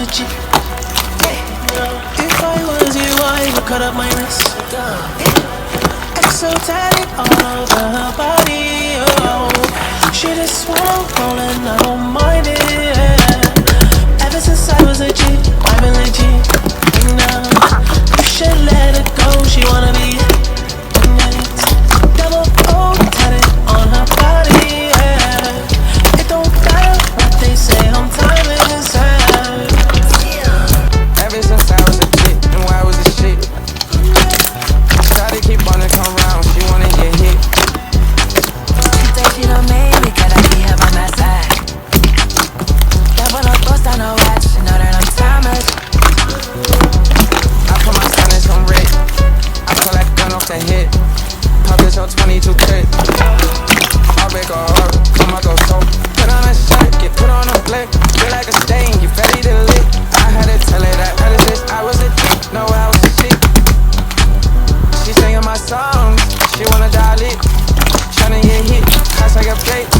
a G. If I was you, I would cut up my wrist. So tatted all over her body, oh. She just won't roll and I don't mind it. Ever since I was a G, I've been legit. Now you should let her go. She wanna be double O tatted on her body, yeah. It don't matter what they say, I'm timeless. Ever since I was a kid, and why was a shit? Try to keep on it, come round, she wanna get hit. She say she done made me, gotta be her by my side. Double no thoughts on no watch, she know that I'm timeless. I put my son in some red, I pull that gun off the hip. Pop this on 22 crit. I'll make a heart, come on, go so. Put on a shirt, get put on a flick. Feel like a stain, get ready to lick. I had to tell her that ever since I was a kid, no I was a shit. She singing my songs, she wanna die lit. Tryna get hit, I take a break.